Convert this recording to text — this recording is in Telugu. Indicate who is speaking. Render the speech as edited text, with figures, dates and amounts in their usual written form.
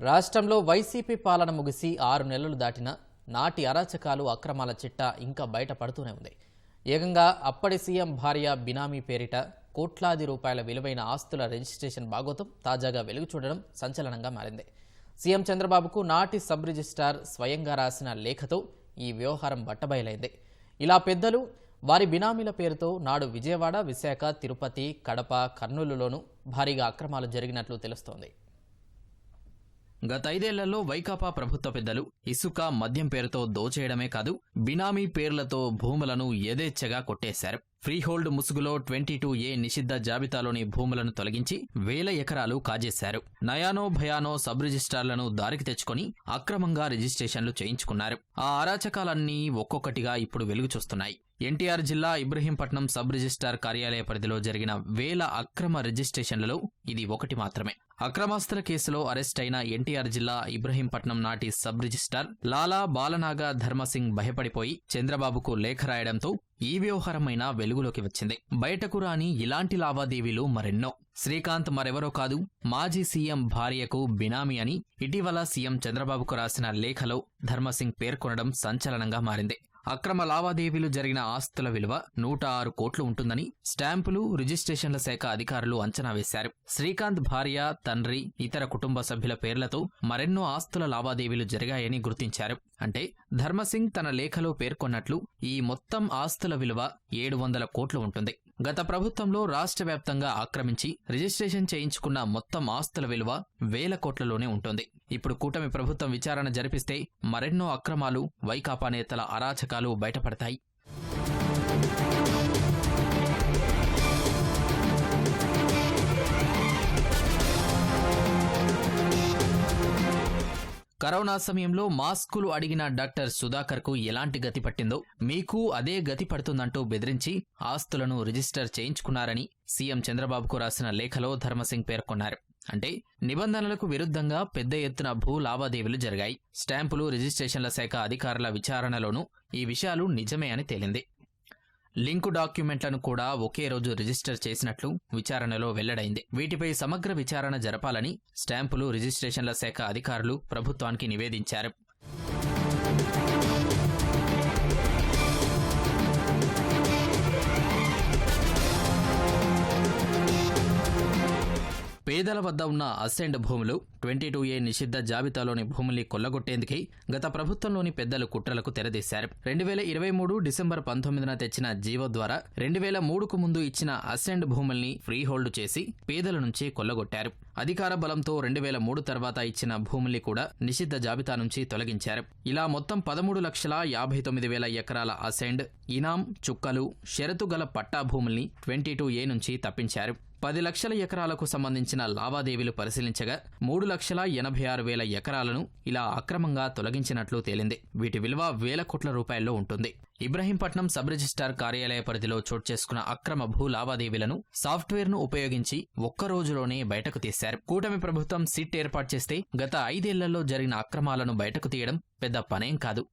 Speaker 1: రాష్ట్రంలో వైసీపీ పాలన ముగిసి 6 నెలలు దాటినా నాటి అరాచకాలు అక్రమాల చిట్టా ఇంకా బయటపడుతూనే ఉంది. ఏకంగా అప్పటి సీఎం భార్య బినామీ పేరిట కోట్లాది రూపాయల విలువైన ఆస్తుల రిజిస్ట్రేషన్ భాగోతం తాజాగా వెలుగు చూడడం సంచలనంగా మారింది. సీఎం చంద్రబాబుకు నాటి సబ్ రిజిస్ట్రార్ స్వయంగా రాసిన లేఖతో ఈ వ్యవహారం బట్టబయలైంది. ఇలా పెద్దలు వారి బినామీల పేరుతో నాడు విజయవాడ, విశాఖ, తిరుపతి, కడప, కర్నూలులోనూ భారీగా అక్రమాలు జరిగినట్లు తెలుస్తోంది.
Speaker 2: గత 5 ఏళ్లలో వైకాపా ప్రభుత్వ పెద్దలు ఇసుక, మద్యం పేరుతో దోచేయడమే కాదు, బినామీ పేర్లతో భూములను యథేచ్ఛగా కొట్టేశారు. ఫ్రీహోల్డ్ ముసుగులో 22A నిషిద్ధ జాబితాలోని భూములను తొలగించి వేల ఎకరాలు కాజేశారు. నయానో భయానో సబ్ రిజిస్ట్రార్లను దారికి తెచ్చుకొని అక్రమంగా రిజిస్ట్రేషన్లు చేయించుకున్నారు. ఆ అరాచకాలన్నీ ఒక్కొక్కటిగా ఇప్పుడు వెలుగు చూస్తున్నాయి. ఎన్టీఆర్ జిల్లా ఇబ్రహీంపట్నం సబ్ రిజిస్ట్రార్ కార్యాలయ పరిధిలో జరిగిన వేల అక్రమ రిజిస్ట్రేషన్లలో ఇది ఒకటి మాత్రమే. అక్రమాస్తుల కేసులో అరెస్ట్ అయిన ఎన్టీఆర్ జిల్లా ఇబ్రహీంపట్నం నాటి సబ్ రిజిస్ట్రార్ లాలా బాలనాగా ధర్మసింగ్ భయపడిపోయి చంద్రబాబుకు లేఖ రాయడంతో ఈ వ్యవహారమైన వెలుగులోకి వచ్చింది. బయటకు రాని ఇలాంటి లావాదేవీలు మరెన్నో. శ్రీకాంత్ మరెవరో కాదు, మాజీ సీఎం భార్యకు బినామీ అని ఇటీవల సీఎం చంద్రబాబుకు రాసిన లేఖలో ధర్మసింగ్ పేర్కొనడం సంచలనంగా మారింది. అక్రమ లావాదేవీలు జరిగిన ఆస్తుల విలువ 106 కోట్లు ఉంటుందని స్టాంపులు, రిజిస్ట్రేషన్ల శాఖ అధికారులు అంచనా వేశారు. శ్రీకాంత్ భార్య, తండ్రి, ఇతర కుటుంబ సభ్యుల పేర్లతో మరెన్నో ఆస్తుల లావాదేవీలు జరిగాయని గుర్తించారు. అంటే ధర్మసింగ్ తన లేఖలో పేర్కొన్నట్లు ఈ మొత్తం ఆస్తుల విలువ 700 కోట్లు ఉంటుంది. గత ప్రభుత్వంలో రాష్ట్ర వ్యాప్తంగా ఆక్రమించి రిజిస్ట్రేషన్ చేయించుకున్న మొత్తం ఆస్తుల విలువ 1000 కోట్లలోనే ఉంటుంది. ఇప్పుడు కూటమి ప్రభుత్వం విచారణ జరిపిస్తే మరెన్నో అక్రమాలు, వైకాపా నేతల అరాచకాలు బయటపడతాయి. కరోనా సమయంలో మాస్కులు అడిగిన డాక్టర్ సుధాకర్కు ఎలాంటి గతి పట్టిందో మీకు అదే గతి పడుతుందంటూ బెదిరించి ఆస్తులను రిజిస్టర్ చేయించుకున్నారని సీఎం చంద్రబాబుకు రాసిన లేఖలో ధర్మసింగ్ పేర్కొన్నారు. అంటే నిబంధనలకు విరుద్ధంగా పెద్ద ఎత్తున భూ లావాదేవీలు జరిగాయి. స్టాంపులు, రిజిస్ట్రేషన్ల శాఖ అధికారుల విచారణలోనూ ఈ విషయాలు నిజమే అని తేలింది. లింకు డాక్యుమెంట్లను కూడా ఒకే రోజు రిజిస్టర్ చేసినట్లు విచారణలో వెల్లడైంది. వీటిపై సమగ్ర విచారణ జరపాలని స్టాంపులు, రిజిస్ట్రేషన్ల శాఖ అధికారులు ప్రభుత్వానికి నివేదించారు. పేదల వద్ద ఉన్న అసెండ్ భూములు, 22A నిషిద్ధ జాబితాలోని భూముల్ని కొల్లగొట్టేందుకే గత ప్రభుత్వంలోని పెద్దలు కుట్రలకు తెరదీశారు. 2023 డిసెంబర్ 19న తెచ్చిన జీవో ద్వారా 2003కు ముందు ఇచ్చిన అసెండ్ భూముల్ని ఫ్రీహోల్డ్ చేసి పేదల నుంచి కొల్లగొట్టారు. అధికార బలంతో 2003 తర్వాత ఇచ్చిన భూముల్ని కూడా నిషిద్ధ జాబితా నుంచి తొలగించారు. ఇలా మొత్తం 13,59,000 ఎకరాల అసెండ్, ఇనాం, చుక్కలు, షరతు గల పట్టా భూముల్ని 22A నుంచి తప్పించారు. 10 లక్షల ఎకరాలకు సంబంధించిన లావాదేవీలు పరిశీలించగా 3,86,000 ఎకరాలను ఇలా అక్రమంగా తొలగించినట్లు తేలింది. వీటి విలువ 1000 కోట్ల రూపాయల్లో ఉంటుంది. ఇబ్రహీంపట్నం సబ్ రిజిస్ట్రార్ కార్యాలయ పరిధిలో చోటు చేసుకున్న అక్రమ భూ లావాదేవీలను సాఫ్ట్వేర్ను ఉపయోగించి ఒక్క రోజులోనే బయటకు తీశారు. కూటమి ప్రభుత్వం సిట్ ఏర్పాటు చేస్తే గత 5 ఏళ్లలో జరిగిన అక్రమాలను బయటకు తీయడం పెద్ద పనేం కాదు.